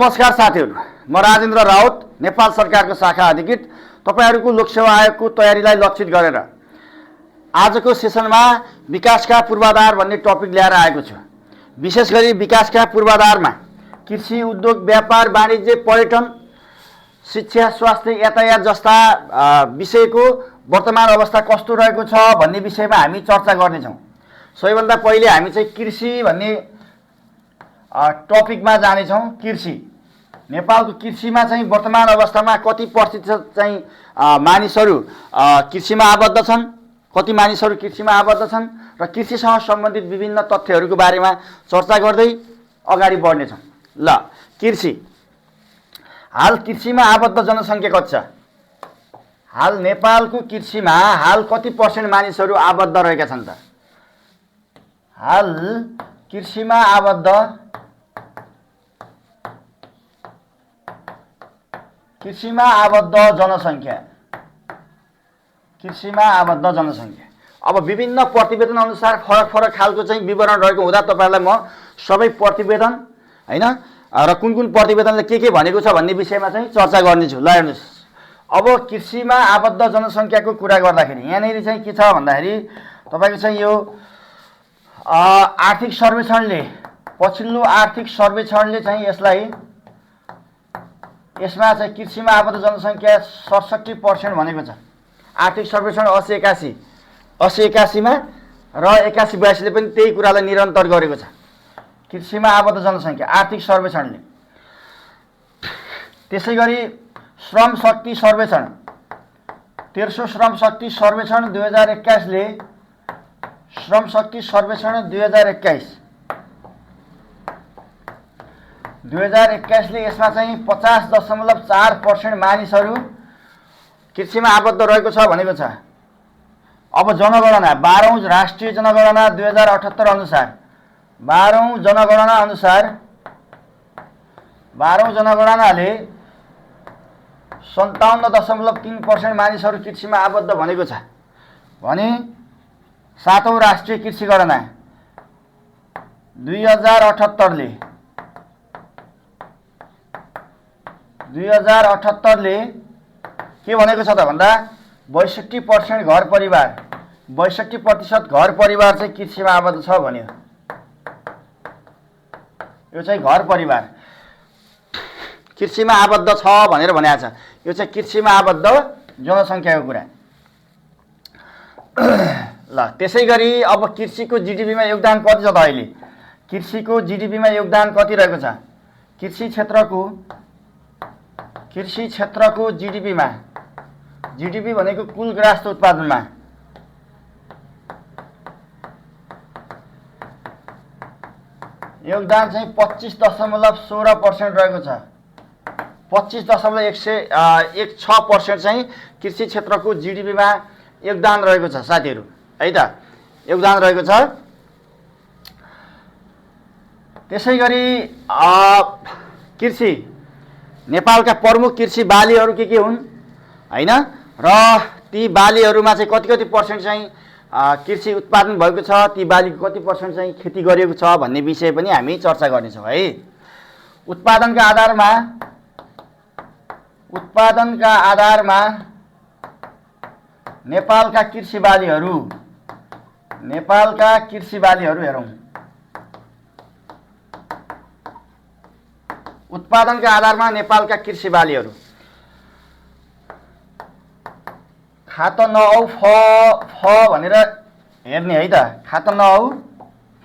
नमस्कार साथीहरू, म राजेन्द्र राउत, नेपाल सरकारको शाखा अधिकृत तपाईहरुको लोकसेवा आयोगको तयारीलाई लक्षित गरेर आजको सेसनमा विकासका पूर्वाधार भन्ने टपिक ल्याएर आएको छु। विशेष गरी विकासका पूर्वाधारमा कृषि, उद्योग, व्यापार, वाणिज्य, पर्यटन, शिक्षा, स्वास्थ्य, यातायात जस्ता विषयको वर्तमान अवस्था कस्तो रहेको छ भन्ने विषयमा हामी चर्चा गर्नेछौँ। सबैभन्दा पहिले हामी चाहिँ कृषि भन्ने टपिकमा जानेछौँ। कृषि, नेपालको कृषिमा चाहिँ वर्तमान अवस्थामा कति प्रतिशत चाहिँ मानिसहरू कृषिमा आबद्ध छन्, कति मानिसहरू कृषिमा आबद्ध छन् र कृषिसँग सम्बन्धित विभिन्न तथ्यहरूको बारेमा चर्चा गर्दै अगाडि बढ्नेछौँ। ल, कृषि, हाल कृषिमा आबद्ध जनसङ्ख्या कति छ? हाल नेपालको कृषिमा हाल कति पर्सेन्ट मानिसहरू आबद्ध रहेका छन् त? हाल कृषिमा आबद्ध जनसङ्ख्या, कृषिमा आबद्ध जनसङ्ख्या। अब विभिन्न प्रतिवेदन अनुसार फरक फरक खालको चाहिँ विवरण रहेको हुँदा तपाईहरुलाई म सबै प्रतिवेदन हैन र कुन कुन प्रतिवेदनले के भनेको छ भन्ने विषयमा चाहिँ चर्चा गर्नेछु। ल हेर्नुस्, अब कृषिमा आबद्ध जनसङ्ख्याको कुरा गर्दाखेरि यहाँनिर चाहिँ के छ भन्दाखेरि तपाईको चाहिँ यो आर्थिक सर्वेक्षणले, पछिल्लो आर्थिक सर्वेक्षणले चाहिँ यसमा चाहिँ कृषिमा आबद्ध जनसङ्ख्या 67% भनेको छ। आर्थिक सर्वेक्षण 80-81 मा र 81-82 ले पनि त्यही कुरालाई निरन्तर गरेको छ। कृषिमा आबद्ध जनसङ्ख्या आर्थिक सर्वेक्षणले। त्यसै गरी श्रम शक्ति सर्वेक्षण, तेस्रो श्रम शक्ति सर्वेक्षण 2021 ले, श्रम शक्ति सर्वेक्षण 2021 ले यसमा चाहिँ 50.4% मानिसहरू कृषिमा आबद्ध रहेको छ भनेको छ। अब जनगणना, 12औं राष्ट्रिय जनगणना 2078 अनुसार, 12औं जनगणनाले 57.3% मानिसहरू कृषिमा आबद्ध भनेको छ भने 7औं राष्ट्रिय कृषि गणना 2078 ले के भनेको छ त भन्दा 62% घर परिवार, 62% घर परिवार चाहिँ कृषिमा आबद्ध छ भन्यो। यो चाहिँ घर परिवार कृषिमा आबद्ध छ भनेर भनेको छ। यो चाहिँ कृषिमा आबद्ध जनसङ्ख्याको कुरा। ल, त्यसै गरी अब कृषिको जीडीपीमा योगदान कति छ त अहिले? कृषिको जीडीपीमा योगदान कति रहेको छ? कृषि क्षेत्रको जीडीपीमा, जीडीपी भनेको कुल ग्राहस्थ उत्पादनमा योगदान चाहिँ 25.16% रहेको छ। 25.116% चाहिँ कृषि क्षेत्रको जीडीपीमा योगदान रहेको छ साथीहरू, है त, योगदान रहेको छ। त्यसै गरी कृषि, नेपालका प्रमुख कृषि बालीहरू के हुन् हैन र ती बालीहरूमा चाहिँ कति पर्सेन्ट चाहिँ कृषि उत्पादन भएको छ, ती बालीको कति पर्सेन्ट चाहिँ खेती गरिएको छ भन्ने विषय पनि हामी चर्चा गर्नेछौँ है। उत्पादनका आधारमा नेपालका कृषि बालीहरू हेरौँ। उत्पादनका आधारमा नेपालका कृषि बालीहरू खात नऔ फ भनेर हेर्ने है त। खात नऔ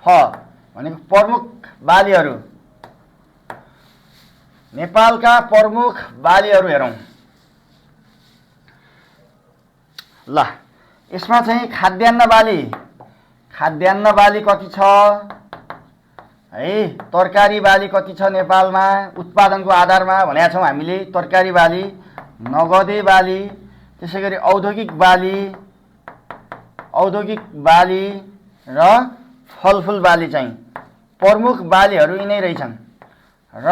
फ भनेको प्रमुख बालीहरू, नेपालका प्रमुख बालीहरू हेरौँ। ल, यसमा चाहिँ खाद्यान्न बाली कति छ है, तरकारी बाली कति छ नेपालमा उत्पादनको आधारमा भनेका छौँ हामीले। तरकारी बाली, नगदे बाली, त्यसै गरी औद्योगिक बाली र फलफुल बाली चाहिँ प्रमुख बालीहरू यिनै रहेछन् र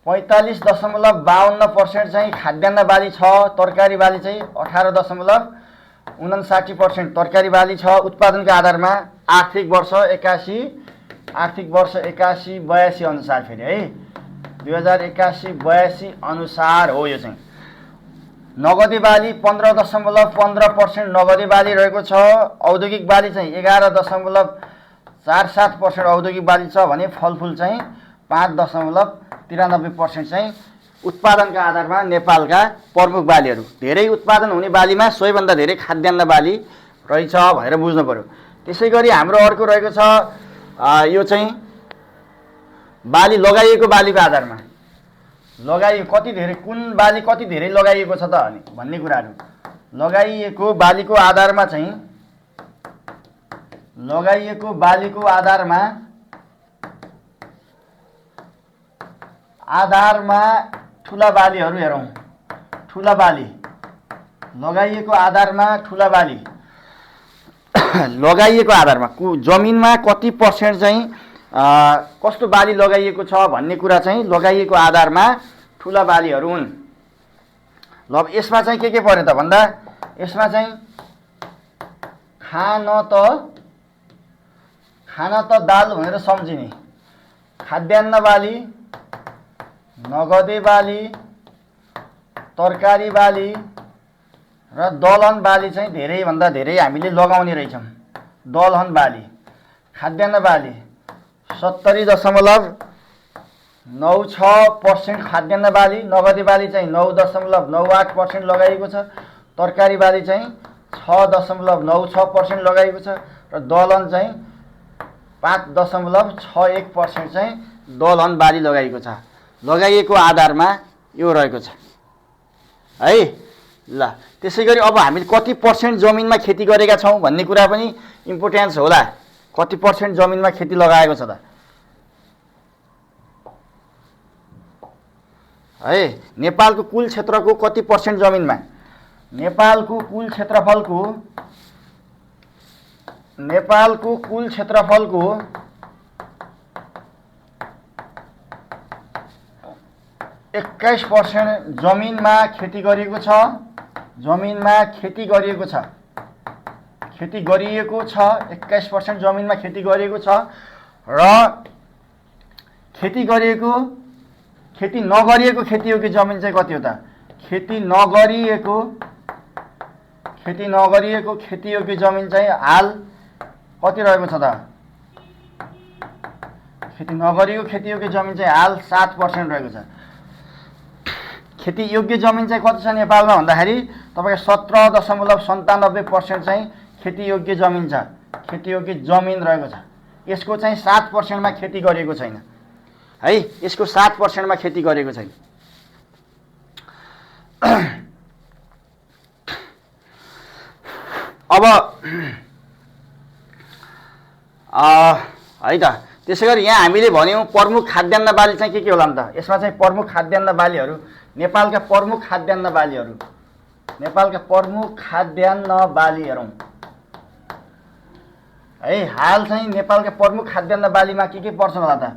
45.52% चाहिँ खाद्यान्न बाली छ। तरकारी बाली चाहिँ 18.59% तरकारी बाली छ उत्पादनको आधारमा आर्थिक वर्ष 81-82 अनुसार फेरि है 2081-82 अनुसार हो। यो चाहिँ नगदी बाली 15.15% नगदी बाली रहेको छ। औद्योगिक बाली चाहिँ 11.47% औद्योगिक बाली छ भने फलफुल चाहिँ 5.93% चाहिँ उत्पादनका आधारमा नेपालका प्रमुख बालीहरू। धेरै उत्पादन हुने बालीमा सबैभन्दा धेरै खाद्यान्न बाली रहेछ भनेर बुझ्नु पर्यो। त्यसैगरी हाम्रो अर्को रहेको छ यो चाहिँ बाली लगाइएको बालीको आधारमा कति धेरै कुन बाली कति धेरै लगाइएको छ त भन्ने कुराहरू। लगाइएको बालीको आधारमा ठुला बालीहरू हेरौँ। ठुला बाली लगाइएको आधारमा ठुला बाली लगाइएको आधारमा जमिनमा कति पर्सेन्ट चाहिँ कस्तो बाली लगाइएको छ भन्ने कुरा चाहिँ लगाइएको आधारमा ठुला बालीहरू हुन्। ल अब यसमा चाहिँ के पर्यो त भन्दा यसमा चाहिँ खान त दाल भनेर सम्झिने खाद्यान्न बाली, नगदे बाली, तरकारी बाली र दलहन बाली चाहिँ धेरैभन्दा धेरै हामीले लगाउने रहेछौँ। दलहन बाली, खाद्यान्न बाली 70.96% खाद्यान्न बाली, नगदी बाली चाहिँ 9.98% लगाइएको छ, तरकारी बाली चाहिँ 6.96% लगाइएको छ र दलहन चाहिँ 5.61% चाहिँ दलहन बाली लगाइएको छ। लगाइएको आधारमा यो रहेको छ है। ल त्यसैगरी अब हामीले कति पर्सेन्ट जमिनमा खेती गरेका छौँ भन्ने कुरा पनि इम्पोर्टेन्स होला। कति पर्सेन्ट जमिनमा खेती लगाएको छ त है। नेपालको कुल क्षेत्रको कति पर्सेन्ट जमिनमा नेपालको कुल क्षेत्रफलको 21% जमिनमा खेती गरिएको छ। खेती गरिएको छ 21% जमिनमा खेती गरिएको छ र खेती नगरिएको खेतीयोग्य जमिन चाहिँ कति हो त? खेती नगरिएको खेतीयोग्य जमिन चाहिँ हाल कति रहेको छ त? खेती नगरिएको खेतीयोग्य जमिन चाहिँ हाल 7% रहेको छ। खेती योग्य जमिन चाहिँ कति छ नेपालमा भन्दाखेरि तपाईको 17.97% चाहिँ खेती योग्य जमिन छ। खेती योग्य जमिन रहेको छ। यसको चाहिँ 7% मा खेती गरिएको छैन है। यसको 7% मा खेती गरेको छैन। अब है त त्यसैगरी यहाँ हामीले भन्यौं प्रमुख खाद्यान्न बाली चाहिँ के होला नि त? यसमा चाहिँ प्रमुख खाद्यान्न बालीहरू नेपालका प्रमुख खाद्यान्न बाली हेरौँ है। हाल चाहिँ नेपालका प्रमुख खाद्यान्न बालीमा के पर्छ होला त?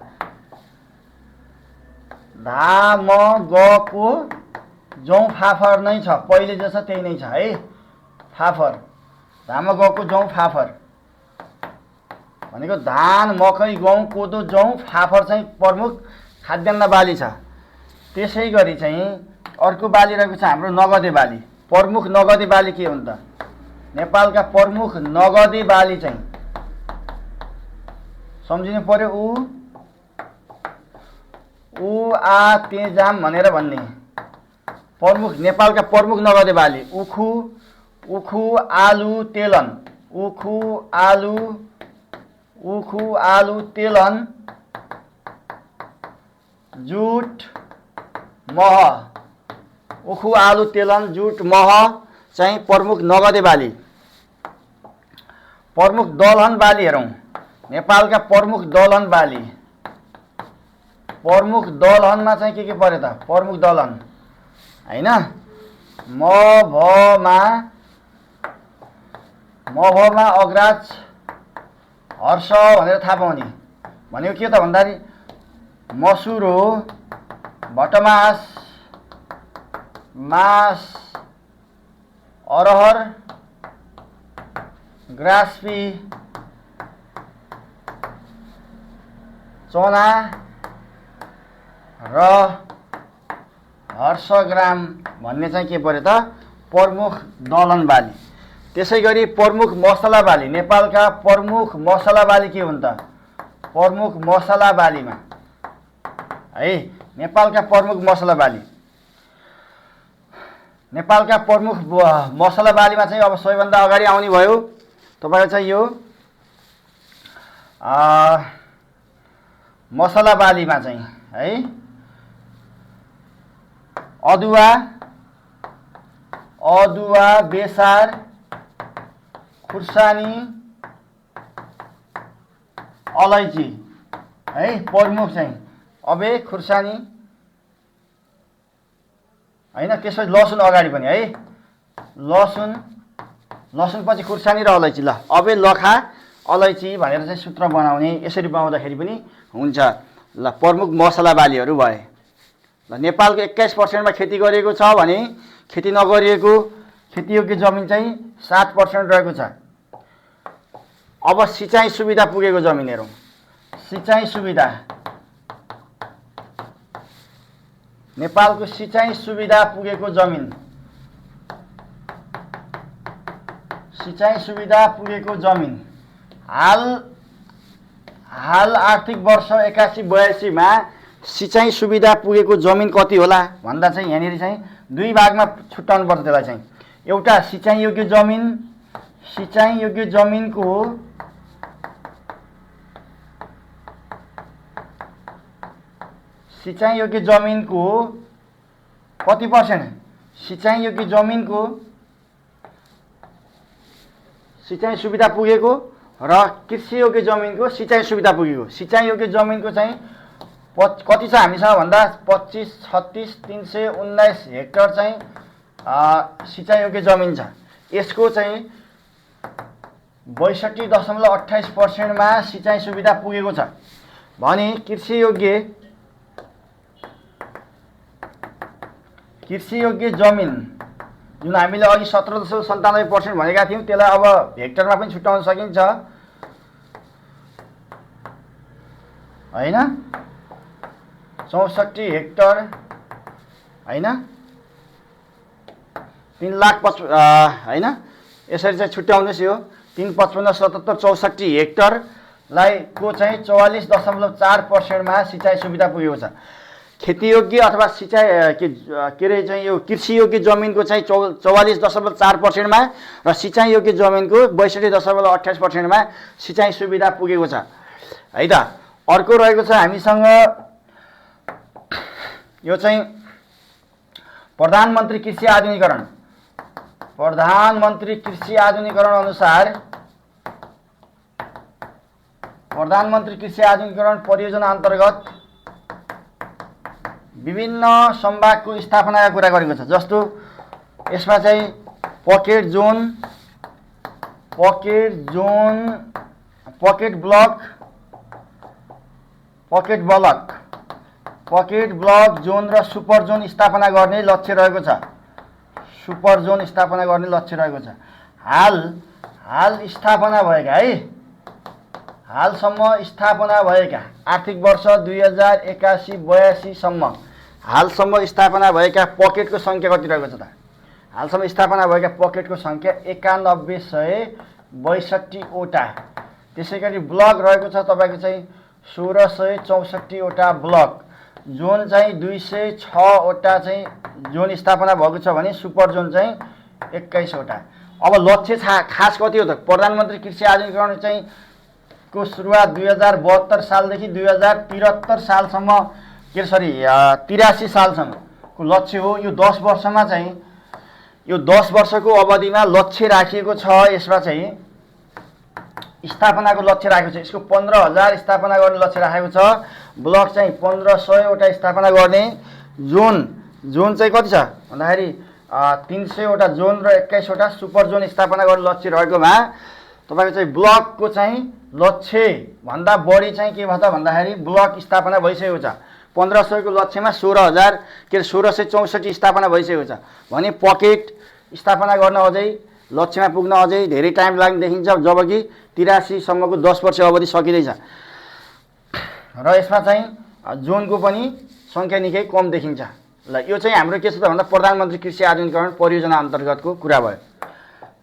धाम, गको, जौँ, फाफर नै छ। पहिले जस्तो त्यही नै छ है। फाफर, धाम, गको, जौँ, फाफर भनेको धान, मकै, गहुँ, कोदो, जौँ, फाफर चाहिँ प्रमुख खाद्यान्न बाली छ। त्यसै गरी चाहिँ अर्को बाली रहेको छ हाम्रो नगदे बाली। प्रमुख नगदे बाली के हुन् त? नेपालका प्रमुख नगदे बाली चाहिँ सम्झिनु पर्यो। उ आ तेजाम भनेर भन्ने प्रमुख नेपालका प्रमुख नगदे बाली उखु, आलु, तेलन, उखु, आलु, तेलन, जुट, मह। उखु, आलु, तेलन, जुट, मह चाहिँ प्रमुख नगदे बाली। प्रमुख दलहन बाली हेरौँ। नेपालका प्रमुख दलहन बाली। प्रमुख दलहनमा चाहिँ के पर्यो त? प्रमुख दलहन हैन। मभमा अग्राज, हर्ष भनेर थाहा पाउने भनेको के त भन्दाखेरि मसुर हो, भटमास, मास, अरहर, ग्रास्पी, चना, र हर्षग्राम भन्ने चाहिँ के पर्यो त प्रमुख दलहन बाली। त्यसै गरी प्रमुख मसला बाली, नेपालका प्रमुख मसला बाली के हुन् त? प्रमुख मसला बालीमा है नेपालका प्रमुख मसला बाली, नेपालका प्रमुख मसला बालीमा चाहिँ अब सबैभन्दा अगाडि आउने भयो तपाईको चाहिँ यो मसला बालीमा चाहिँ है अदुवा, बेसार, खुर्सानी, अलैँची है प्रमुख चाहिँ अबे खुर्सानी हैन। त्यसपछि लसुन अगाडि पनि है लसुन पछि खुर्सानी र अलैँची। ल अबे लखा अलैँची भनेर चाहिँ सूत्र बनाउने, यसरी बनाउँदाखेरि पनि हुन्छ। ल प्रमुख मसला बालीहरू भए। ल नेपालको 21% खेती गरिएको छ भने खेती नगरिएको खेतीयोग्य जमिन चाहिँ 7% रहेको छ। अब सिँचाइ सुविधा पुगेको जमिन हेरौँ। सिँचाइ सुविधा, नेपालको सिँचाइ सुविधा पुगेको जमिन, सिँचाइ सुविधा पुगेको जमिन हाल आर्थिक वर्ष 81-82 मा सिँचाइ सुविधा पुगेको जमिन कति होला भन्दा चाहिँ यहाँनिर चाहिँ दुई भागमा छुट्याउनु पर्छ त्यसलाई चाहिँ। एउटा सिँचाइ योग्य जमिनको कति पर्सेन्ट? सिँचाइ योग्य जमिनको सिँचाइ सुविधा पुगेको र कृषि योग्य जमिनको सिँचाइ सुविधा पुगेको। सिँचाइ योग्य जमिनको चाहिँ कति छ हामीसँग भन्दा 25, 36, 319 हेक्टर चाहिँ सिँचाइ योग्य जमिन छ। यसको चाहिँ 62.28% मा सिँचाइ सुविधा पुगेको छ भने कृषि योग्य जमिन जुन हामीले अघि 17.97% भनेका थियौँ त्यसलाई अब हेक्टरमा पनि छुट्याउन सकिन्छ हैन। 64 हेक्टर हैन, 3,55,000 हैन, यसरी चाहिँ छुट्याउनुहोस्। यो 355, 77, 64 हेक्टरलाई को चाहिँ 44.4% मा सिँचाइ सुविधा पुगेको छ। खेतीयोग्य अथवा सिँचाइ के रे चाहिँ यो कृषि योग्य जमिनको चाहिँ 44.4% मा र सिँचाइ योग्य जमिनको 62.28% मा सिँचाइ सुविधा पुगेको छ है त। अर्को रहेको छ हामीसँग यो चाहिँ प्रधानमन्त्री कृषि आधुनिकीकरण। प्रधानमन्त्री कृषि आधुनिकीकरण अनुसार प्रधानमन्त्री कृषि आधुनिकीकरण परियोजना अन्तर्गत विभिन्न सम्भागको स्थापनाका कुरा गरेको छ। जस्तो यसमा चाहिँ पकेट ब्लक जोन र सुपर जोन स्थापना गर्ने लक्ष्य रहेको छ। सुपर जोन स्थापना गर्ने लक्ष्य रहेको छ। हाल स्थापना भएका है, हालसम्म स्थापना भएका आर्थिक वर्ष 2081-82 सम्म हालसम्म स्थापना भएका पकेटको सङ्ख्या कति रहेको छ त? हालसम्म स्थापना भएका पकेटको सङ्ख्या 9162 वटा। त्यसै गरी ब्लक रहेको छ तपाईँको चाहिँ 1664 वटा ब्लक। जोन चाहिँ 206 वटा चाहिँ जोन स्थापना भएको छ भने सुपर जोन चाहिँ 21 वटा। अब लक्ष्य खास कति हो त? प्रधानमन्त्री कृषि आधुनिकीकरण चाहिँ को सुरुवात 2072 सालदेखि 2073 सालसम्म 83 सालसम्मको लक्ष्य हो। यो 10 वर्षमा चाहिँ यो 10 वर्षको अवधिमा लक्ष्य राखिएको छ। यसमा चाहिँ स्थापनाको लक्ष्य राखेको छ। यसको 15,000 स्थापना गर्ने लक्ष्य राखेको छ। ब्लक चाहिँ 1500 वटा स्थापना गर्ने। जोन चाहिँ कति छ भन्दाखेरि 300 वटा जोन र 21 वटा सुपर जोन स्थापना गर्ने लक्ष्य रहेकोमा तपाईको चाहिँ ब्लकको चाहिँ लक्ष्य भन्दा बढी चाहिँ के भन्छ भन्दाखेरि ब्लक स्थापना भइसकेको छ। 1500 को लक्ष्यमा 1664 स्थापना भइसकेको छ भने पकेट स्थापना गर्न अझै लक्ष्यमा पुग्न अझै धेरै टाइम लाग्ने देखिन्छ। जबकि 83 सम्मको 10 वर्ष अवधि सकिँदैछ र यसमा चाहिँ जोनको पनि सङ्ख्या निकै कम देखिन्छ। ल यो चाहिँ हाम्रो के छ त भन्दा प्रधानमन्त्री कृषि आधुनिकीकरण परियोजना अन्तर्गतको कुरा भयो।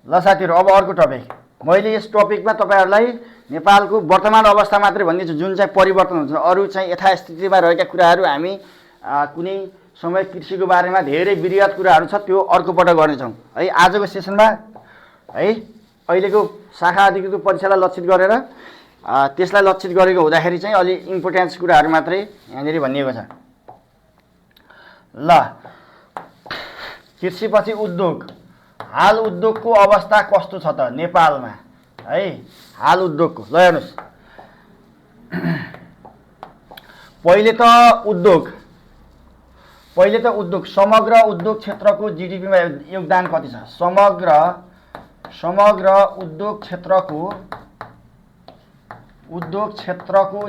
ल साथीहरू, अब अर्को टपिक। मैले यस टपिकमा तपाईँहरूलाई नेपालको वर्तमान अवस्था मात्रै भनिदिन्छु, जुन चाहिँ परिवर्तन हुन्छ। अरू चाहिँ यथास्थितिमा रहेका कुराहरू हामी कुनै समय कृषिको बारेमा धेरै विस्तृत कुराहरू छ, त्यो अर्कोपल्ट गर्नेछौँ है। आजको सेसनमा है अहिलेको शाखा अधिकृतको परीक्षालाई लक्षित गरेर त्यसलाई लक्षित गरेको हुँदाखेरि चाहिँ अलि इम्पोर्टेन्स कुराहरू मात्रै यहाँनिर भनिएको छ। ल कृषिपछि उद्योग। हाल उद्योगको अवस्था कस्तो छ त नेपालमा है? हाल उद्योगको ल हेर्नुहोस्, पहिले त उद्योग समग्र उद्योग क्षेत्रको जिडिपीमा योगदान कति छ? समग्र उद्योग क्षेत्रको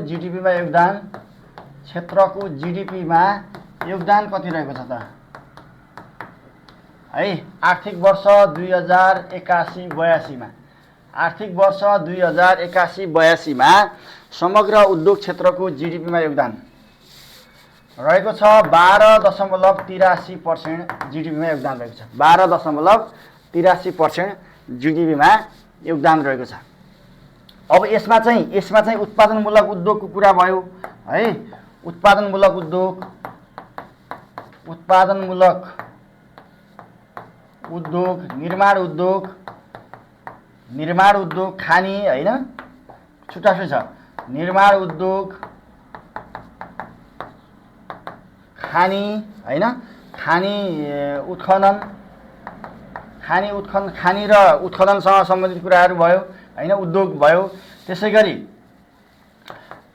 जिडिपीमा योगदान कति रहेको छ त है? आर्थिक वर्ष 2081-82 मा समग्र उद्योग क्षेत्रको जिडिपीमा योगदान रहेको छ 12.83% जिडिपीमा योगदान रहेको छ। 12.83% जिडिपीमा योगदान रहेको छ। अब यसमा चाहिँ उत्पादनमूलक उद्योगको कुरा भयो है। उत्पादनमूलक उद्योग, निर्माण उद्योग, खानी हैन, छुट्टाछुट्टै छ। निर्माण उद्योग, खानी हैन, खानी र उत्खननसँग सम्बन्धित कुराहरू भयो हैन, उद्योग भयो। त्यसैगरी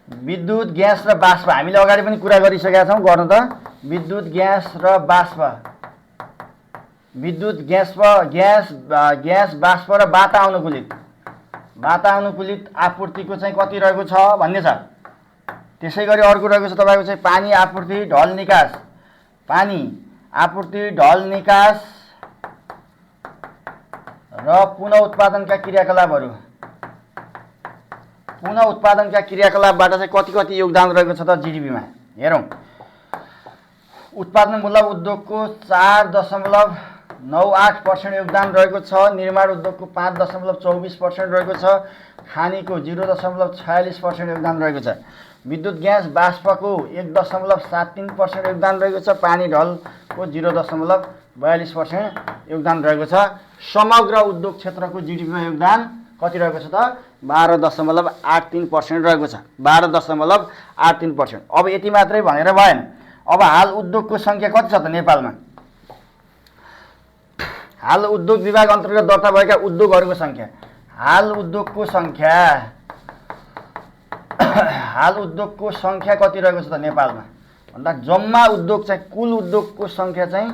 विद्युत, ग्यास र बाष्प, हामीले अगाडि पनि कुरा गरिसकेका छौँ। गर्नु त विद्युत, ग्यास र बाष्प, ग्यास बाष्प र वातानुकूलित आपूर्तिको चाहिँ कति रहेको छ भन्ने छ। त्यसैगरी अर्को रहेको छ तपाईँको चाहिँ पानी आपूर्ति, ढल निकास र पुनः उत्पादनका क्रियाकलापबाट चाहिँ कति योगदान रहेको छ त जिडिपीमा हेरौँ। उत्पादनमूलक उद्योगको 4.98% योगदान रहेको छ। निर्माण उद्योगको 5.24% रहेको छ। खानीको 0.46% योगदान रहेको छ। विद्युत, ग्यास बाष्पको 1.73% योगदान रहेको छ। पानी ढलको 0.42% योगदान रहेको छ। समग्र उद्योग क्षेत्रको जिडिपीमा योगदान कति रहेको छ त? 12.83% रहेको छ। 12.83%। अब यति मात्रै भनेर भएन। अब हाल उद्योगको सङ्ख्या कति छ त नेपालमा? हाल उद्योग विभाग अन्तर्गत दर्ता भएका उद्योगहरूको सङ्ख्या। हाल उद्योगको सङ्ख्या कति रहेको छ त नेपालमा भन्दा जम्मा उद्योग चाहिँ कुल उद्योगको सङ्ख्या चाहिँ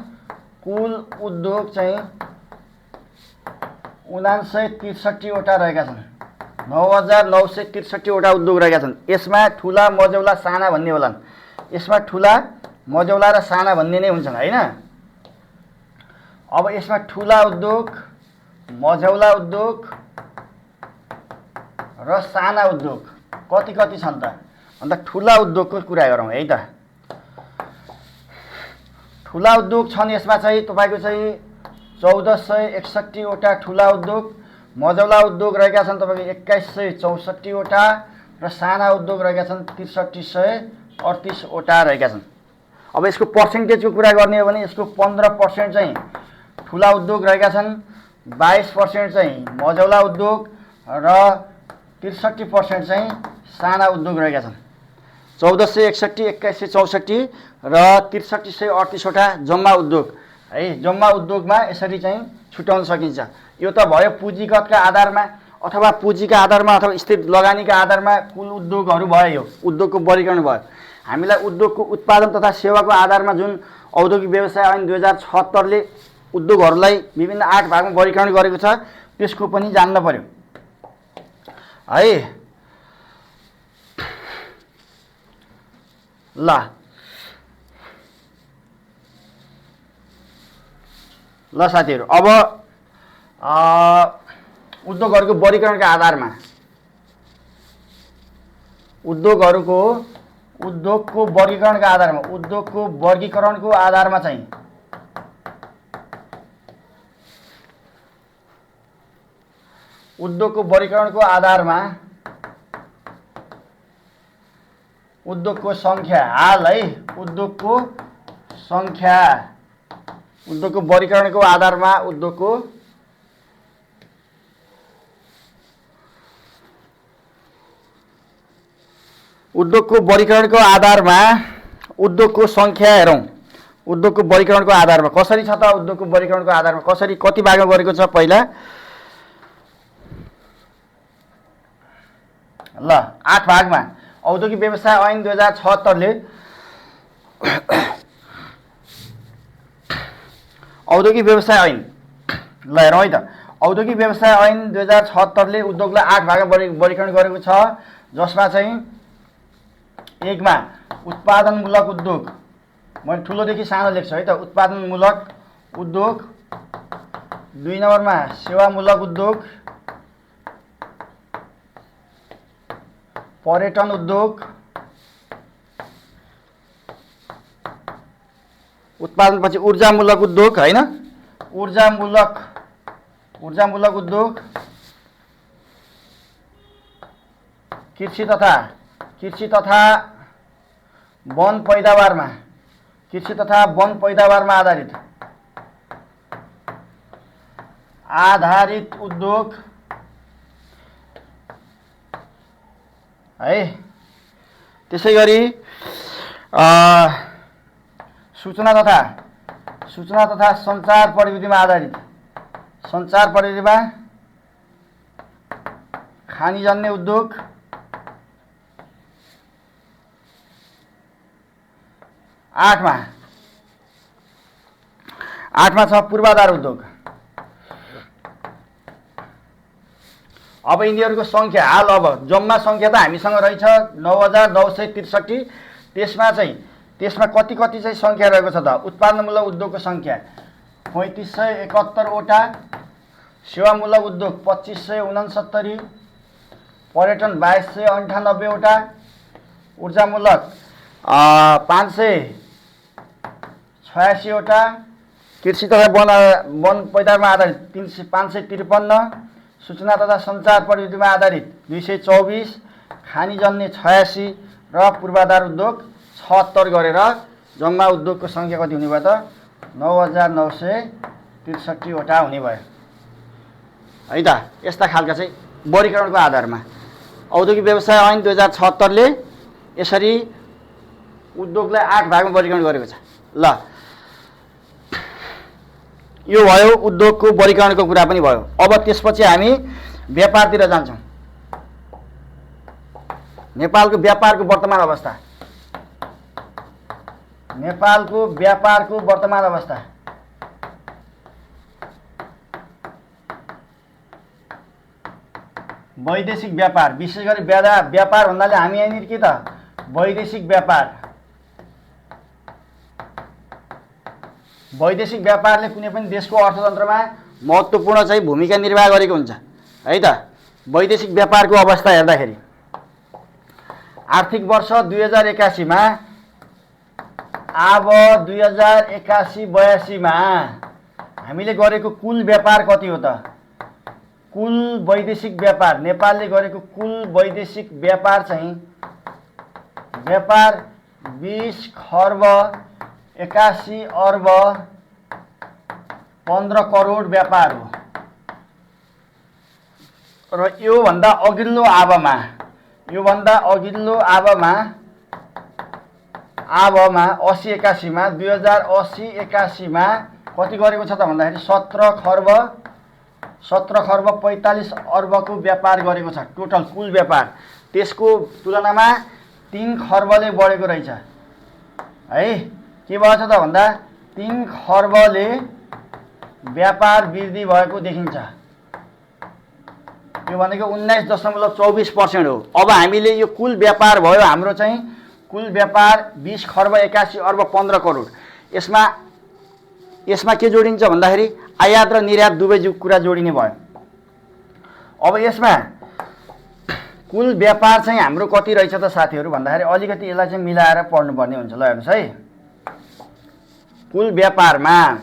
963 वटा रहेका छन्। 9963 वटा उद्योग रहेका छन्। यसमा ठुला, मझौला, साना भन्ने होलान्। यसमा ठुला, मझौला र साना भन्ने नै हुन्छन् हैन। अब यसमा ठुला उद्योग, मझौला उद्योग र साना उद्योग कति छन् त भन्दा ठुला उद्योगको कुरा गरौँ है त। ठुला उद्योग छन् यसमा चाहिँ तपाईँको चाहिँ 1461 वटा ठुला उद्योग, मझौला उद्योग रहेका छन् तपाईँको 2164 वटा र साना उद्योग रहेका छन् 6338 वटा रहेका छन्। अब यसको पर्सेन्टेजको कुरा गर्ने हो भने यसको 15% चाहिँ ठुला उद्योग रहेका छन्, 22% चाहिँ मझौला उद्योग र 63% चाहिँ साना उद्योग रहेका छन्। 1461, 2164 र 6338 वटा जम्मा उद्योग है। जम्मा उद्योगमा यसरी चाहिँ छुट्याउन सकिन्छ। यो त भयो पुँजीगतका आधारमा अथवा पुँजीका आधारमा अथवा स्थिर लगानीका आधारमा कुल उद्योगहरू भयो। यो उद्योगको वर्गीकरण भयो। हामीलाई उद्योगको उत्पादन तथा सेवाको आधारमा जुन औद्योगिक व्यवसाय ऐन 2076 ले उद्योगहरूलाई विभिन्न 8 भागमा वर्गीकरण गरेको छ, त्यसको पनि जान्न पर्यो है। ल साथीहरू, अब उद्योगहरूको वर्गीकरणका आधारमा उद्योगको वर्गीकरणको आधारमा चाहिँ उद्योगको वर्गीकरणको आधारमा उद्योगको संख्या हाल है उद्योगको वर्गीकरणको आधारमा उद्योगको वर्गीकरणको आधारमा उद्योगको संख्या हेरौँ। उद्योगको वर्गीकरणको आधारमा कसरी छ त? उद्योगको वर्गीकरणको आधारमा कसरी कति भागमा गरेको छ? पहिला ल 8 भागमा औद्योगिक व्यवसाय ऐन 2076 ले औद्योगिक व्यवसाय ऐन ल हेरौँ है त। औद्योगिक व्यवसाय ऐन 2076 ले उद्योगलाई 8 भागमा वर्गीकरण गरेको छ, जसमा चाहिँ 1 मा उत्पादनमूलक उद्योग, मैले ठुलोदेखि सानो लेख्छु है त, उत्पादनमूलक उद्योग। 2 नम्बरमा सेवामूलक उद्योग, पर्यटन उद्योग, उत्पादनपछि ऊर्जामूलक उद्योग हैन, ऊर्जामूलक उद्योग, कृषि तथा वन पैदावारमा आधारित उद्योग है। त्यसैगरी सूचना तथा सञ्चार प्रविधिमा खानीजन्य उद्योग, 8 मा छ पूर्वाधार उद्योग। अब यिनीहरूको संख्या हाल अब जम्मा संख्या त हामीसँग रहेछ 9963। त्यसमा कति चाहिँ संख्या रहेको छ त? उत्पादनमूलक उद्योगको संख्या 3571 वटा, सेवामूलक उद्योग 2569, पर्यटन 2298 वटा, ऊर्जामूलक 586 वटा, कृषि तथा वन पैदावारमा आधारित 553, सूचना तथा सञ्चार प्रविधिमा आधारित 224, खानीजन्य 86 र पूर्वाधार उद्योग 76 गरेर जम्मा उद्योगको संख्या कति हुने भयो त? 9963 वटा हुने भयो है त। यस्ता खालका चाहिँ वर्गीकरणको आधारमा औद्योगिक व्यवसाय ऐन 2076 ले यसरी उद्योगलाई 8 भागमा वर्गीकरण गरेको छ। ल यो भयो उद्योगको वर्गीकरणको कुरा पनि भयो। अब त्यसपछि हामी व्यापारतिर जान्छौँ। नेपालको व्यापारको वर्तमान अवस्था। वैदेशिक व्यापार, विशेष गरी व्यापार भन्नाले हामी यहाँनिर के त वैदेशिक व्यापारले कुनै पनि देशको अर्थतन्त्रमा महत्त्वपूर्ण चाहिँ भूमिका निर्वाह गरेको हुन्छ है त। वैदेशिक व्यापारको अवस्था हेर्दाखेरि आर्थिक वर्ष 2081 मा अब 2081-82 मा हामीले गरेको कुल व्यापार कति हो त? कुल वैदेशिक व्यापार, नेपालले गरेको कुल वैदेशिक व्यापार चाहिँ 20 खर्ब 81 अर्ब 15 करोड व्यापार हो। र योभन्दा अघिल्लो आबमा 80-81 मा 2080-81 मा कति गरेको छ त भन्दाखेरि 17 खर्ब 45 अर्बको व्यापार गरेको छ। टोटल कुल व्यापार त्यसको तुलनामा 3 खर्बले बढेको रहेछ है। के भएछ त भन्दा 3 खर्बले व्यापार वृद्धि भएको देखिन्छ। यो भनेको 19.24% हो। अब हामीले यो कुल व्यापार भयो हाम्रो चाहिँ कुल व्यापार 20 खर्ब 81 अर्ब 15 करोड। यसमा के जोडिन्छ भन्दाखेरि आयात र निर्यात दुवै कुरा जोडिने भयो। अब यसमा कुल व्यापार चाहिँ हाम्रो कति रहेछ त साथीहरू भन्दाखेरि अलिकति यसलाई चाहिँ मिलाएर पढ्नुपर्ने हुन्छ। ल हेर्नुहोस् है, कुल व्यापारमा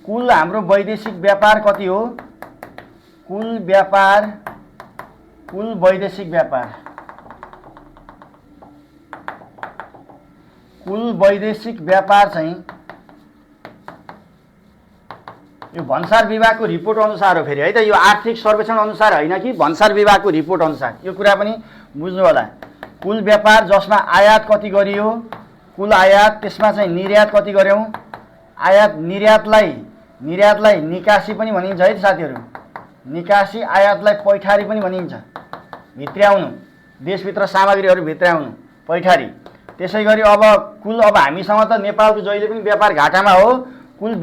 कुल हाम्रो वैदेशिक व्यापार कति हो? कुल वैदेशिक व्यापार, कुल वैदेशिक व्यापार चाहिँ यो भन्सार विभागको रिपोर्ट अनुसार हो फेरि है त, यो आर्थिक सर्वेक्षण अनुसार होइन कि भन्सार विभागको रिपोर्ट अनुसार। यो कुरा पनि बुझ्नु होला। कुल व्यापार जसमा आयात कति गरियो, कुल आयात, त्यसमा चाहिँ निर्यात कति गर्यौँ, आयात निर्यातलाई निकासी पनि भनिन्छ है साथीहरू। निकासी, आयातलाई पैठारी पनि भनिन्छ, भित्र्याउनु, देशभित्र सामग्रीहरू भित्र्याउनु, पैठारी। त्यसै गरी अब हामीसँग त नेपालको जहिले पनि व्यापार घाटामा हो। कुल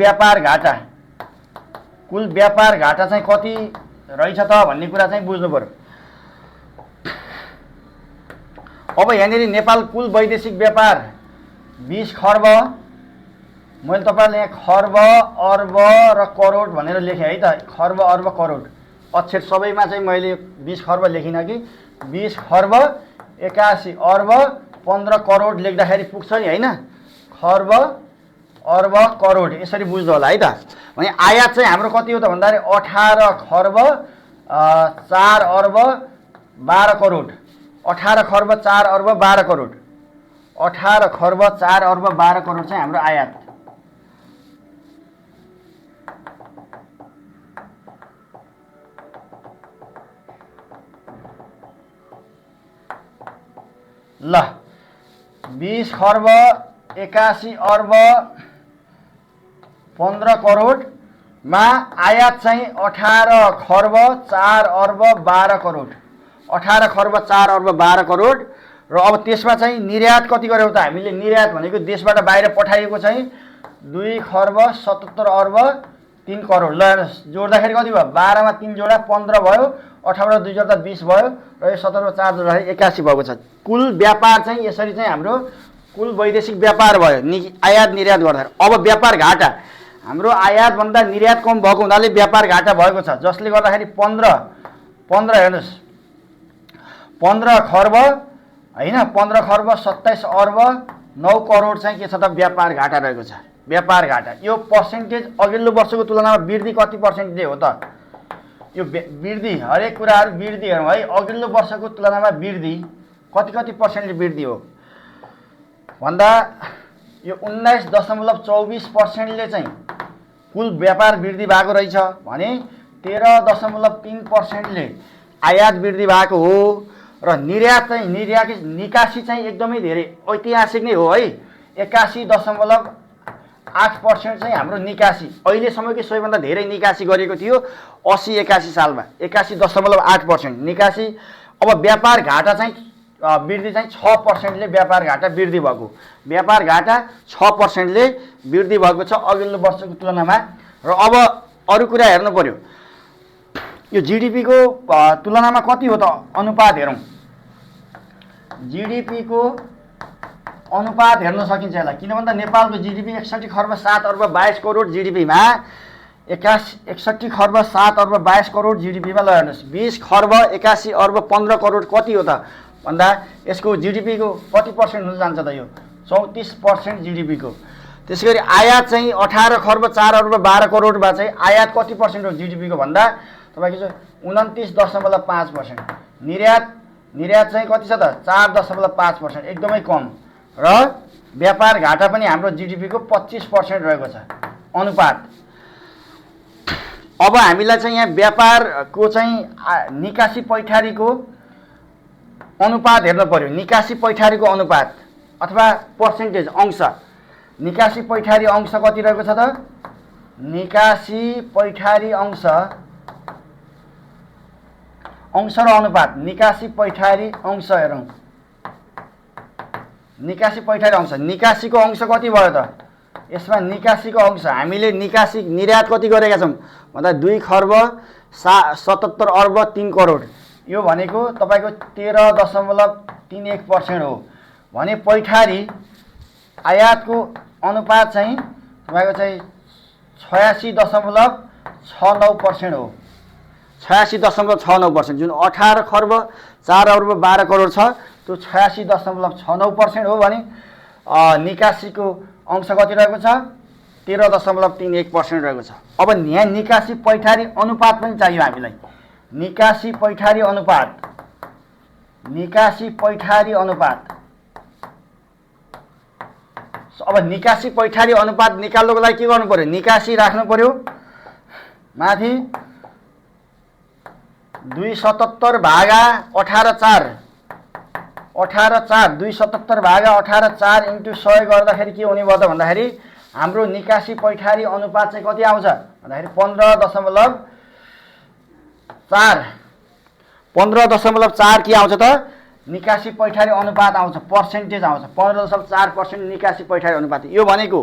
व्यापार घाटा चाहिँ कति रहेछ त भन्ने कुरा चाहिँ बुझ्नु पर्यो। अब यहाँनिर नेपाल कुल वैदेशिक व्यापार 20 खर्ब, मैले तपाईँलाई यहाँ खर्ब, अर्ब र करोड भनेर लेखेँ है त। खर्ब, अर्ब, करोड अक्षर सबैमा चाहिँ मैले 20 खर्ब लेखिनँ कि 20 खर्ब 81 अर्ब 15 करोड लेख्दाखेरि पुग्छ नि होइन। खर्ब, अर्ब, करोड यसरी बुझ्नु होला है त। भने आयात चाहिँ हाम्रो कति हो त भन्दाखेरि 18 खर्ब 4 अर्ब 12 करोड। 18 खर्ब 4 अर्ब 12 करोड। 18 खर्ब 4 अर्ब 12 करोड चाहिँ हाम्रो आयात। ल 20 खर्ब 81 अर्ब 15 करोडमा आयात चाहिँ 18 खर्ब 4 अर्ब 12 करोड। 18 खर्ब 4 अर्ब 12 करोड। र अब त्यसमा चाहिँ निर्यात कति गर्यौँ त हामीले? निर्यात भनेको देशबाट बाहिर पठाइएको चाहिँ 2 खर्ब 77 अर्ब 3 करोड। ल हेर्नुहोस्, जोड्दाखेरि कति भयो? 12 मा 3 जोडा 15 भयो, 18 मा 2 जोड्दा 20 भयो, र यो 17 मा 4 जोड्दाखेरि 81 भएको छ। कुल व्यापार चाहिँ यसरी चाहिँ हाम्रो कुल वैदेशिक व्यापार भयो आयात निर्यात गर्दाखेरि। अब व्यापार घाटा, हाम्रो आयातभन्दा निर्यात कम भएको हुनाले व्यापार घाटा भएको छ, जसले गर्दाखेरि 15 हेर्नुहोस्, 15 खर्ब होइन, 15 खर्ब 27 अर्ब 9 करोड चाहिँ के छ त व्यापार घाटा रहेको छ। व्यापार घाटा यो पर्सेन्टेज अघिल्लो वर्षको तुलनामा वृद्धि कति पर्सेन्टेज हो त? यो वृद्धि हरेक कुराहरू वृद्धि हेरौँ है। अघिल्लो वर्षको तुलनामा वृद्धि कति पर्सेन्टले वृद्धि हो भन्दा यो 19.24%ले चाहिँ कुल व्यापार वृद्धि भएको रहेछ भने 13.3%ले आयात वृद्धि भएको हो। र निर्यात चाहिँ निकासी चाहिँ एकदमै धेरै ऐतिहासिक नै हो है। 81.8% चाहिँ हाम्रो निकासी, अहिलेसम्मकै सबैभन्दा धेरै निकासी गरेको थियो 80-81 सालमा 81.8% निकासी। अब व्यापार घाटा चाहिँ वृद्धि चाहिँ 6%ले व्यापार घाटा वृद्धि भएको। व्यापार घाटा 6%ले वृद्धि भएको छ अघिल्लो वर्षको तुलनामा। र अब अरू कुरा हेर्नु पर्यो, यो जिडिपीको तुलनामा कति हो त अनुपात हेरौँ। जिडिपीको अनुपात हेर्न सकिन्छ यसलाई, किन भन्दा नेपालको जिडिपी 61 खर्ब 7 अर्ब 22 करोड जिडिपीमा 61 खर्ब 7 अर्ब 22 करोड जिडिपीमा। ल हेर्नुहोस्, 20 खर्ब 81 अर्ब 15 करोड कति हो त भन्दा यसको जिडिपीको कति पर्सेन्ट हुन जान्छ त? यो 34% जिडिपीको। त्यसै गरी आयात चाहिँ 18 खर्ब 4 अर्ब 12 करोडमा चाहिँ आयात कति पर्सेन्ट हो जिडिपीको भन्दा तपाईँको चाहिँ 29.5%। निर्यात चाहिँ कति छ त? 4.5%, एकदमै कम। र व्यापार घाटा पनि हाम्रो जिडिपीको 25% रहेको छ अनुपात। अब हामीलाई चाहिँ यहाँ व्यापारको चाहिँ निकासी पैठारीको अनुपात हेर्नु पर्यो। निकासी पैठारीको अनुपात अथवा पर्सेन्टेज अंश। निकासी पैठारी अंश कति रहेको छ त? निकासी पैठारी अंश र अनुपात। निकासी पैठारी अंश हेरौँ, निकासी पैठारी अंश। निकासीको अंश कति भयो त? यसमा निकासीको अंश हामीले निर्यात कति गरेका छौँ भन्दा 2 खर्ब 77 अर्ब 3 करोड। यो भनेको तपाईँको 13.31% हो भने पैठारी आयातको अनुपात चाहिँ तपाईँको चाहिँ 86.69% हो। 86.69%, जुन 18 खर्ब 4 अर्ब 12 करोड छ त्यो 86.69% हो भने निकासीको अंश कति रहेको छ 13.31% रहेको छ। अब यहाँ निकासी पैठारी अनुपात पनि चाहियो हामीलाई। निकासी पैठारी अनुपात अब निकासी पैठारी अनुपात निकाल्नको लागि के गर्नु पर्यो? निकासी राख्नु पर्यो माथि 277 भागा 18/4 277 भागा 18/4 इन्टु 100 गर्दाखेरि के हुने भयो त भन्दाखेरि हाम्रो निकासी पैठारी अनुपात चाहिँ कति आउँछ भन्दाखेरि 15.4 के आउँछ त निकासी पैठारी अनुपात आउँछ, पर्सेन्टेज आउँछ 15.4% निकासी पैठारी अनुपात। यो भनेको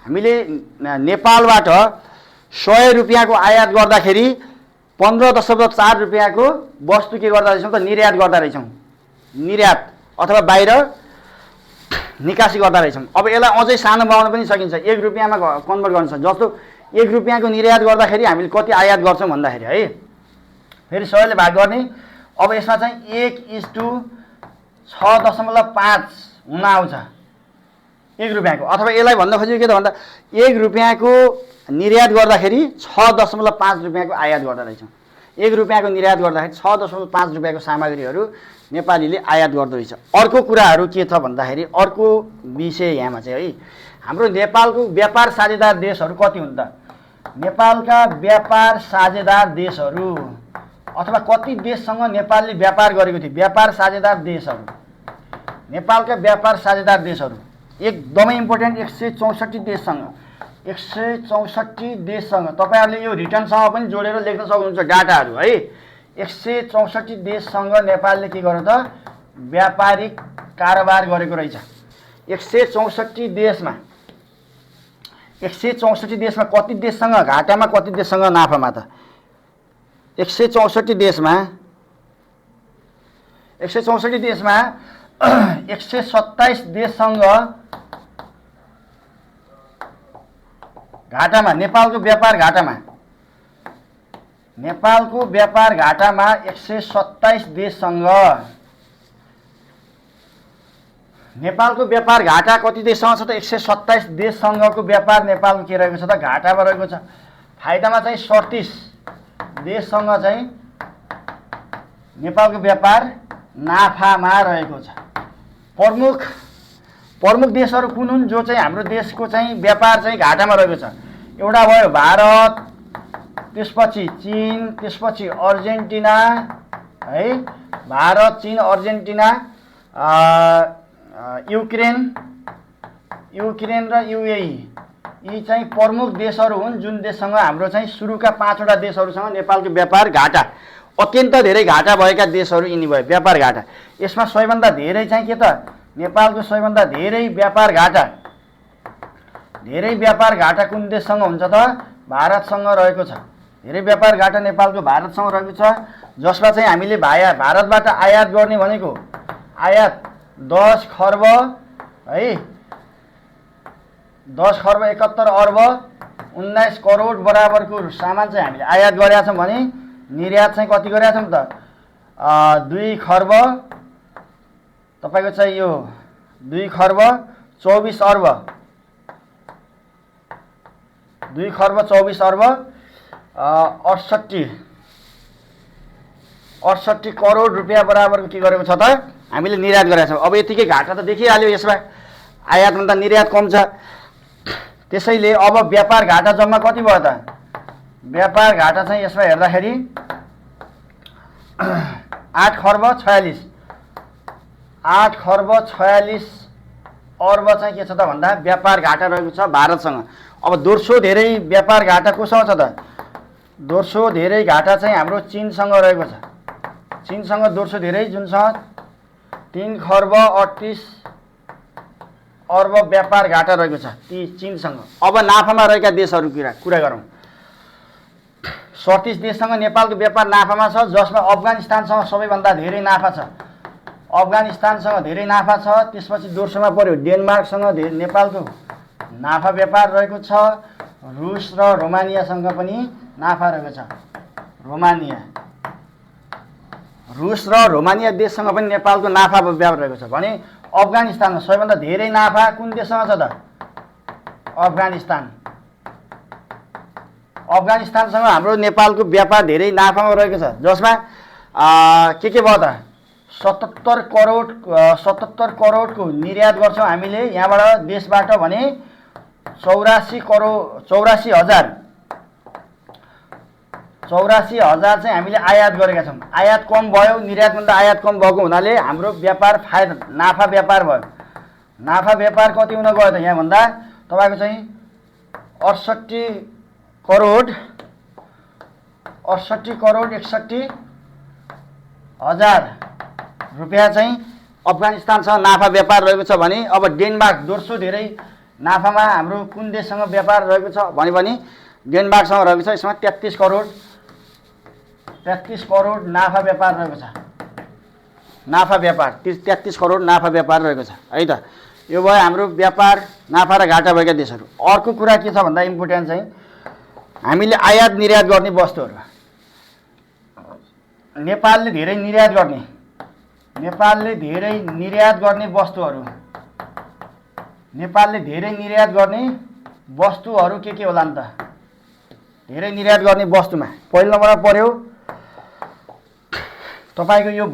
हामीले नेपालबाट 100 रुपियाँको आयात गर्दाखेरि 15.4 रुपियाँको वस्तु के गर्दा रहेछौँ त निर्यात गर्दा रहेछौँ, निर्यात अथवा बाहिर निकासी गर्दा रहेछौँ। अब यसलाई अझै सानो बनाउन पनि सकिन्छ, 1 रुपियाँमा कन्भर्ट गर्न सक्छ। जस्तो 1 रुपियाँको निर्यात गर्दाखेरि हामीले कति आयात गर्छौँ भन्दाखेरि है फेरि 100 ले भाग गर्ने। अब यसमा चाहिँ 1:6.5 हुन आउँछ 1 रुपियाँको। अथवा यसलाई भन्न खोजेको के त भन्दा 1 रुपियाँको निर्यात गर्दाखेरि 6.5 रुपियाँको आयात गर्दा रहेछौँ। 1 रुपियाँको निर्यात गर्दाखेरि 6.5 रुपियाँको सामग्रीहरू नेपालीले आयात गर्दो रहेछ। अर्को कुराहरू के छ भन्दाखेरि अर्को विषय यहाँमा चाहिँ है हाम्रो नेपालको व्यापार साझेदार देशहरू कति हुन् त? नेपालका व्यापार साझेदार देशहरू अथवा कति देशसँग नेपालले व्यापार गरेको थियो? व्यापार साझेदार देशहरू, नेपालका व्यापार साझेदार देशहरू एकदमै इम्पोर्टेन्ट 164 देशसँग, 164 देशसँग। तपाईहरुले यो रिटर्नसँग पनि जोडेर लेख्न सक्नुहुन्छ डाटाहरू है। 164 देशसँग नेपालले के गर्यो त व्यापारिक कारोबार गरेको रहेछ। 164 देशमा 164 देशमा कति देशसँग घाटामा कति देशसँग नाफामा त? 164 देशमा 127 देशसँग घाटामा, नेपालको व्यापार घाटामा 127 देशसँग। नेपालको व्यापार घाटा कति देशसँग छ त? 127 देशसँगको व्यापार नेपालको के रहेको छ त? घाटामा रहेको छ। फाइदामा चाहिँ 37 देशसँग चाहिँ नेपालको व्यापार नाफामा रहेको छ। प्रमुख देशहरू कुन हुन् जो चाहिँ हाम्रो देशको चाहिँ व्यापार चाहिँ घाटामा रहेको छ? एउटा भयो भारत, त्यसपछि चीन, त्यसपछि अर्जेन्टिना है, भारत, चीन, अर्जेन्टिना, युक्रेन र युएई। यी चाहिँ प्रमुख देशहरू हुन् जुन देशसँग हाम्रो चाहिँ सुरुका 5 वटा देशहरूसँग नेपालको व्यापार घाटा, अत्यन्त धेरै घाटा भएका देशहरू यिनी भयो व्यापार घाटा। यसमा सबैभन्दा धेरै चाहिँ के त नेपालको सबैभन्दा धेरै व्यापार घाटा कुन देशसँग हुन्छ त? भारतसँग रहेको छ। धेरै व्यापार घाटा नेपालको भारतसँग रहेको छ, जसमा चाहिँ हामीले भारतबाट आयात गर्ने भनेको आयात 10 खर्ब है, 10 खर्ब 71 अर्ब 19 करोड बराबरको सामान चाहिँ हामीले आयात गरेका छौँ भने निर्यात चाहिँ कति गरेका छौँ त? 2 खर्ब तपाईको चाहिँ यो 2 खर्ब 24 अर्ब 2 खर्ब 24 अर्ब 68 करोड रुपियाँ बराबरको के गरेको छ त हामीले निर्यात गरेका छौँ। अब यतिकै घाटा त देखिहाल्यो, यसमा आयातभन्दा निर्यात कम छ। त्यसैले अब व्यापार घाटा जम्मा कति भयो त? व्यापार घाटा चाहिँ यसमा हेर्दाखेरि 8 खर्ब 46 अर्ब चाहिँ के छ त भन्दा व्यापार घाटा रहेको छ भारतसँग। अब दोस्रो धेरै व्यापार घाटा कोसँग छ त? दोस्रो धेरै घाटा चाहिँ हाम्रो चीनसँग रहेको छ। चीनसँग दोस्रो धेरै जुनसँग 3 खर्ब 38 अर्ब व्यापार घाटा रहेको छ ती चीनसँग। अब नाफामा रहेका देशहरू कुरा गरौँ। 37 देशसँग नेपालको व्यापार नाफामा छ, जसमा अफगानिस्तानसँग सबैभन्दा धेरै नाफा छ। अफगानिस्तानसँग धेरै नाफा छ। त्यसपछि दोस्रोमा पर्यो डेनमार्कसँग नेपालको नाफा व्यापार रहेको छ। रुस र रोमानियासँग पनि नाफा रहेको छ। रोमानिया, रुस र रोमानिया देशसँग पनि नेपालको नाफा व्यापार रहेको छ भने अफगानिस्तानमा सबैभन्दा धेरै नाफा कुन देशसँग छ त? अफगानिस्तान। अफगानिस्तानसँग हाम्रो नेपालको व्यापार धेरै नाफामा रहेको छ, जसमा के भयो त? 77 करोडको निर्यात गर्छौँ हामीले यहाँबाट देशबाट भने 84,000 चाहिँ हामीले आयात गरेका छौँ। आयात कम भयो, निर्यातभन्दा आयात कम भएको हुनाले हाम्रो व्यापार नाफा व्यापार भयो। नाफा व्यापार कति हुन गयो त यहाँभन्दा तपाईँको चाहिँ 68 करोड 61,000 रुपियाँ चाहिँ अफगानिस्तानसँग नाफा व्यापार रहेको छ भने अब डेनमार्क दोस्रो धेरै नाफामा हाम्रो कुन देशसँग व्यापार रहेको छ भने डेनमार्कसँग रहेको छ। यसमा 33 करोड नाफा व्यापार रहेको छ। नाफा व्यापार 33 करोड नाफा व्यापार रहेको छ है त। यो भयो हाम्रो व्यापार नाफा र घाटा भएका देशहरू। अर्को कुरा के छ भन्दा इम्पोर्टेन्ट चाहिँ हामीले आयात निर्यात गर्ने वस्तुहरू, नेपालले धेरै निर्यात गर्ने वस्तुहरू के होला नि त? धेरै निर्यात गर्ने वस्तुमा पहिलो नम्बरमा पर्यो तपाईको यो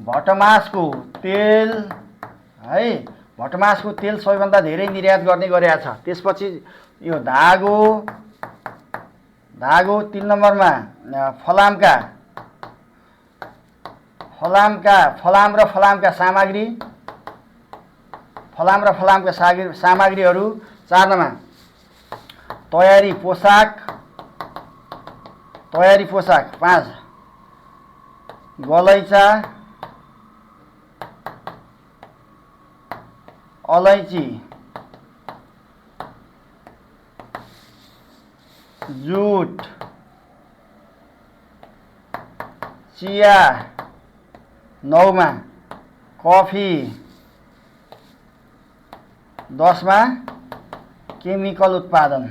भटमासको तेल है। भटमासको तेल सबैभन्दा धेरै निर्यात गर्ने गरेको छ। त्यसपछि यो धागो 3 नम्बरमा फलाम र फलामका सामग्रीहरू 4 नम्बरमा तयारी पोसाक 5 गलैँचा अलैँची जुट चिया 9 मा कफी 10 मा केमिकल उत्पादन।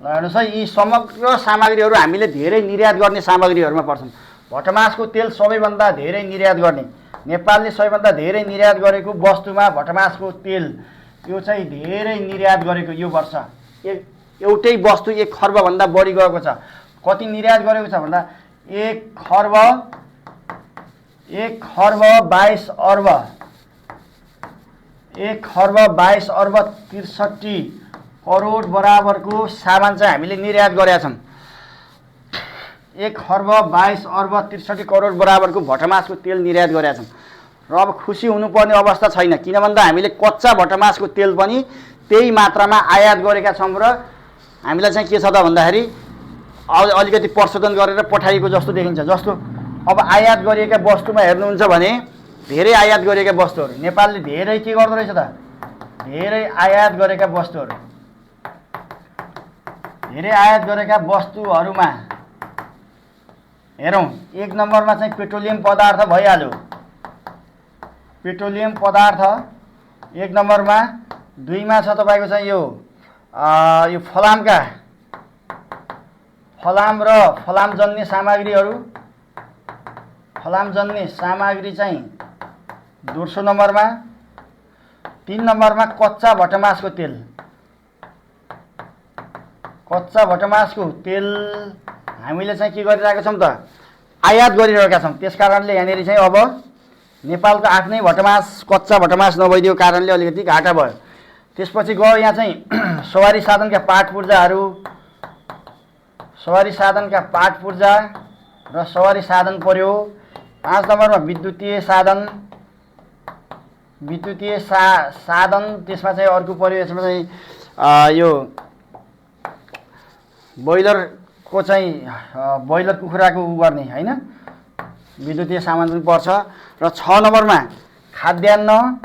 ल हेर्नुहोस् है, यी समग्र सामग्रीहरू हामीले धेरै निर्यात गर्ने सामग्रीहरूमा पर्छन्। भटमासको तेल सबैभन्दा धेरै निर्यात गर्ने, नेपालले सबैभन्दा धेरै निर्यात गरेको वस्तुमा भटमासको तेल यो चाहिँ धेरै निर्यात गरेको यो वर्ष एउटै वस्तु 1 खर्बभन्दा बढी गएको छ। कति निर्यात गरेको छ भन्दा 1 खर्ब 22 अर्ब 63 करोड बराबरको सामान चाहिँ हामीले निर्यात गरेका छौँ। 1 खर्ब 22 अर्ब 63 करोड बराबरको भटमासको तेल निर्यात गरेका छौँ। र अब खुसी हुनुपर्ने अवस्था छैन, किन भन्दा हामीले कच्चा भटमासको तेल पनि त्यही मात्रामा आयात गरेका छौँ र हामीलाई चाहिँ के छ त भन्दाखेरि अलिकति प्रशोधन गरेर पठाइएको जस्तो देखिन्छ। जस्तो अब आयात गरिएका वस्तुमा हेर्नुहुन्छ भने धेरै आयात गरिएका वस्तुहरू नेपालले धेरै के गर्दो रहेछ त? धेरै आयात गरेका वस्तुहरूमा हेरौँ 1 नम्बरमा चाहिँ पेट्रोलियम पदार्थ भइहाल्यो। पेट्रोलियम पदार्थ 1 नम्बरमा। 2 मा छ तपाईको चाहिँ यो फलाम र फलामजन्य सामग्री चाहिँ दोस्रो नम्बरमा। 3 नम्बरमा कच्चा भटमासको तेल हामीले चाहिँ के गरिरहेका छौँ त? आयात गरिरहेका छौँ। त्यसकारणले यहाँनिर चाहिँ अब नेपालको आफ्नै कच्चा भटमास नभइदिएको कारणले अलिकति घाटा भयो। त्यसपछि गयो यहाँ चाहिँ सवारी साधनका पाट पूर्जा र सवारी साधन पर्यो। 5 नम्बरमा विद्युतीय साधन त्यसमा चाहिँ अर्को पर्यो। यसमा चाहिँ यो बोइलरको चाहिँ बोइलर कुखुराको गर्ने हैन, विद्युतीय सामान पनि पर्छ। र 6 नम्बरमा खाद्यान्न,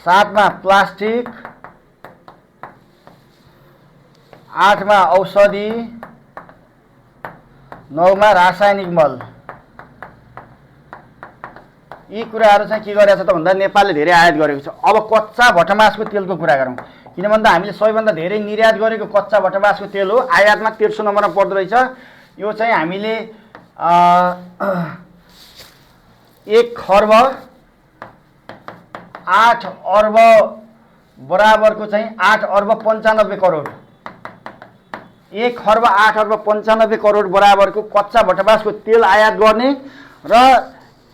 7 मा प्लास्टिक, 8 मा औषधि, 9 मा रासायनिक मल। यी कुराहरू चाहिँ के गरेको छ त भन्दा नेपालले धेरै आयात गरेको छ। अब कच्चा भटमासको तेलको कुरा गरौँ, किन भन्दा हामीले सबैभन्दा धेरै निर्यात गरेको कच्चा भटमासको तेल हो, आयातमा 1300 नम्बरमा पर्दो रहेछ। यो चाहिँ हामीले 1 खर्ब 8 अर्ब बराबरको चाहिँ 8 अर्ब 95 करोड, 1 खर्ब 8 अर्ब 95 करोड बराबरको कच्चा भटमासको तेल आयात गर्ने र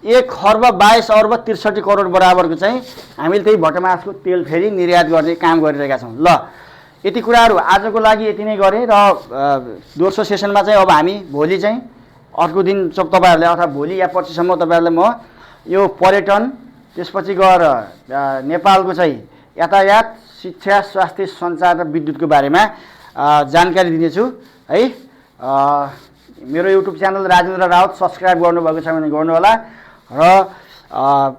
1 खर्ब 22 अर्ब 63 करोड बराबरको चाहिँ हामीले त्यही भटमासको तेल फेरि निर्यात गर्ने काम गरिरहेका छौँ। ल, यति कुराहरू आजको लागि यति नै गरेँ र दोस्रो सेसनमा चाहिँ अब हामी भोलि चाहिँ अर्को दिन तपाईँहरूले अथवा भोलि या पर्सिसम्म तपाईँहरूलाई म यो पर्यटन, त्यसपछि गएर नेपालको चाहिँ यातायात, शिक्षा, स्वास्थ्य, सञ्चार र विद्युतको बारेमा जानकारी दिनेछु है। मेरो YouTube channel Rajendra Raut subscribe गर्नुभएको छ भने गर्नुहोला र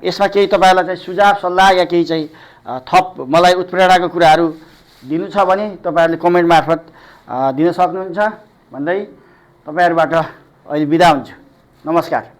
यसमा केही तपाईँहरूलाई चाहिँ सुझाव सल्लाह या केही चाहिँ थप मलाई उत्प्रेरणाको कुराहरू दिनु छ भने तपाईँहरूले कमेन्ट मार्फत दिन सक्नुहुन्छ भन्दै तपाईँहरूबाट अहिले बिदा हुन्छु। नमस्कार।